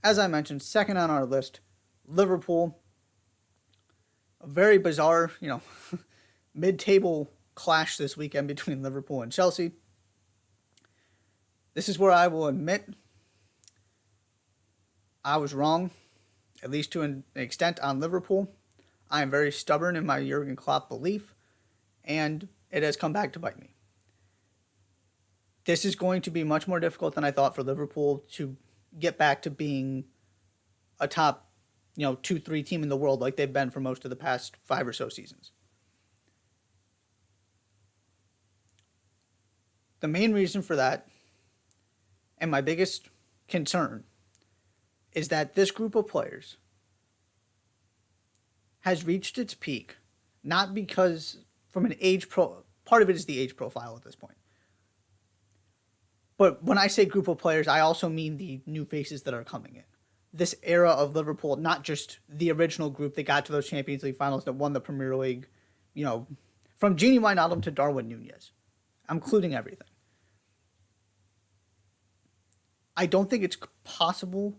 as I mentioned, second on our list, Liverpool. A very bizarre, mid-table clash this weekend between Liverpool and Chelsea. This is where I will admit I was wrong, at least to an extent, on Liverpool. I am very stubborn in my Jurgen Klopp belief, and it has come back to bite me. This is going to be much more difficult than I thought for Liverpool to get back to being a top, 2-3 team in the world like they've been for most of the past 5 or so seasons. The main reason for that, and my biggest concern, is that this group of players has reached its peak, not because from an part of it is the age profile at this point. But when I say group of players, I also mean the new faces that are coming in. This era of Liverpool, not just the original group that got to those Champions League finals that won the Premier League, from Gini Wijnaldum to Darwin Nunez. I'm including everything. I don't think it's possible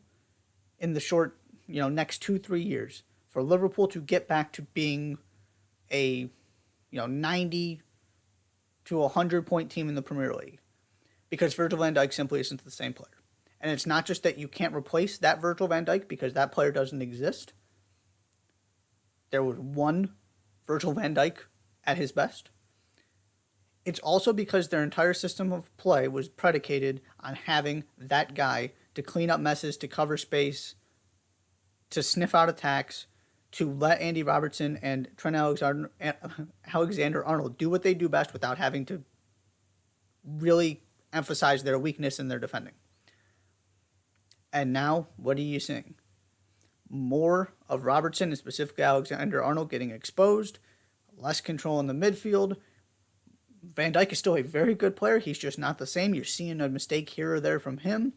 in the short, next 2-3 years for Liverpool to get back to being a, 90 to 100 point team in the Premier League, because Virgil van Dijk simply isn't the same player. And it's not just that you can't replace that Virgil van Dijk because that player doesn't exist. There was one Virgil van Dijk at his best. It's also because their entire system of play was predicated on having that guy to clean up messes, to cover space, to sniff out attacks, to let Andy Robertson and Trent Alexander-Arnold do what they do best without having to really emphasize their weakness in their defending. And now, what are you seeing? More of Robertson and specifically Alexander-Arnold getting exposed, less control in the midfield. Van Dijk is still a very good player. He's just not the same. You're seeing a mistake here or there from him.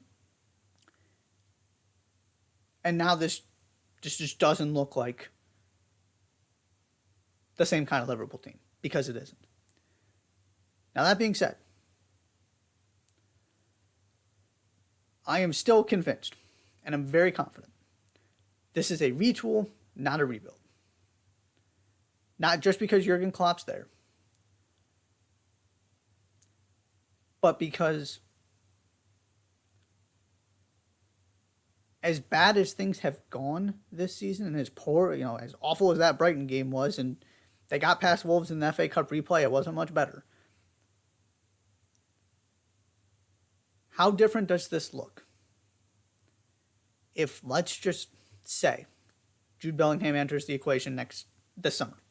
And now this just doesn't look like the same kind of Liverpool team, because it isn't. Now, that being said, I am still convinced, and I'm very confident, this is a retool, not a rebuild. Not just because Jurgen Klopp's there, but because as bad as things have gone this season, and as poor, as awful as that Brighton game was, and they got past Wolves in the FA Cup replay, it wasn't much better. How different does this look if, let's just say, Jude Bellingham enters the equation this summer?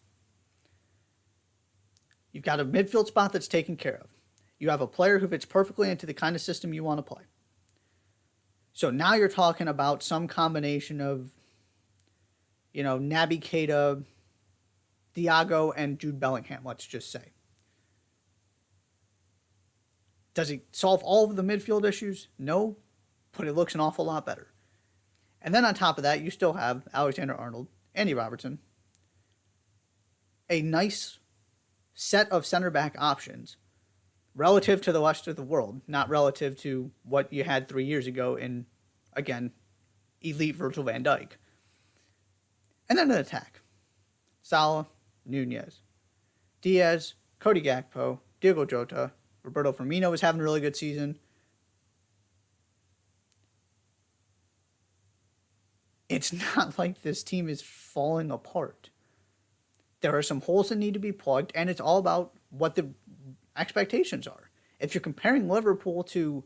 You've got a midfield spot that's taken care of. You have a player who fits perfectly into the kind of system you want to play. So now you're talking about some combination of, Naby Keita, Thiago, and Jude Bellingham, let's just say. Does it solve all of the midfield issues? No, but it looks an awful lot better. And then on top of that, you still have Alexander-Arnold, Andy Robertson, a nice set of center back options relative to the rest of the world, not relative to what you had 3 years ago in, again, elite Virgil van Dijk. And then an attack. Salah, Nunez, Diaz, Cody Gakpo, Diogo Jota, Roberto Firmino is having a really good season. It's not like this team is falling apart. There are some holes that need to be plugged, and it's all about what the expectations are. If you're comparing Liverpool to,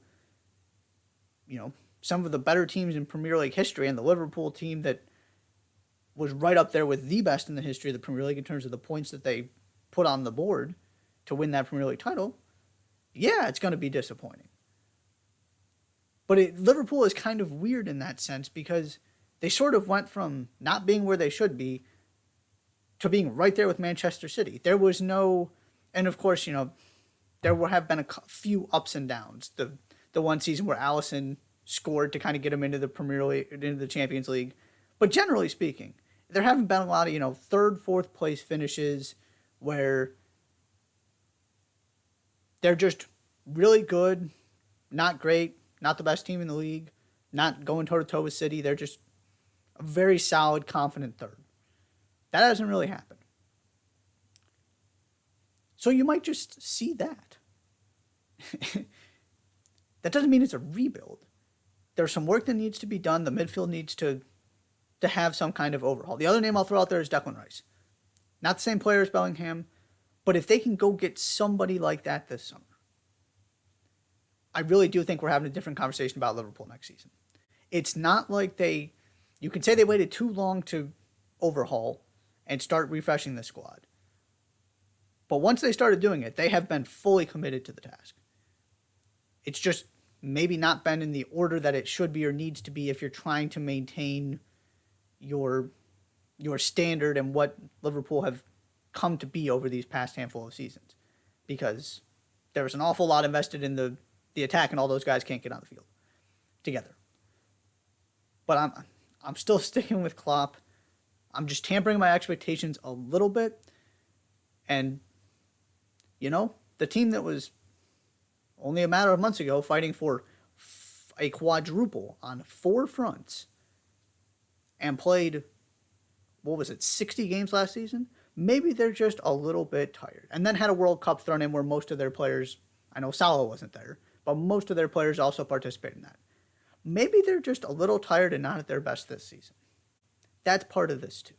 some of the better teams in Premier League history, and the Liverpool team that was right up there with the best in the history of the Premier League in terms of the points that they put on the board to win that Premier League title, yeah, it's going to be disappointing. But Liverpool is kind of weird in that sense because they sort of went from not being where they should be to being right there with Manchester City. There was no, and of course, there have been a few ups and downs. The one season where Alisson scored to kind of get him into the Premier League, into the Champions League. But generally speaking, there haven't been a lot of, third, fourth place finishes where they're just really good, not great, not the best team in the league, not going toe to toe with City. They're just a very solid, confident third. That hasn't really happened. So you might just see that. That doesn't mean it's a rebuild. There's some work that needs to be done. The midfield needs to have some kind of overhaul. The other name I'll throw out there is Declan Rice. Not the same player as Bellingham, but if they can go get somebody like that this summer, I really do think we're having a different conversation about Liverpool next season. It's not like you can say they waited too long to overhaul and start refreshing the squad. But once they started doing it, they have been fully committed to the task. It's just maybe not been in the order that it should be or needs to be if you're trying to maintain your standard and what Liverpool have come to be over these past handful of seasons. Because there was an awful lot invested in the attack, and all those guys can't get on the field together. But I'm still sticking with Klopp. I'm just tampering my expectations a little bit. And, the team that was only a matter of months ago fighting for a quadruple on 4 fronts and played, 60 games last season? Maybe they're just a little bit tired. And then had a World Cup thrown in where most of their players, I know Salah wasn't there, but most of their players also participated in that. Maybe they're just a little tired and not at their best this season. That's part of this too.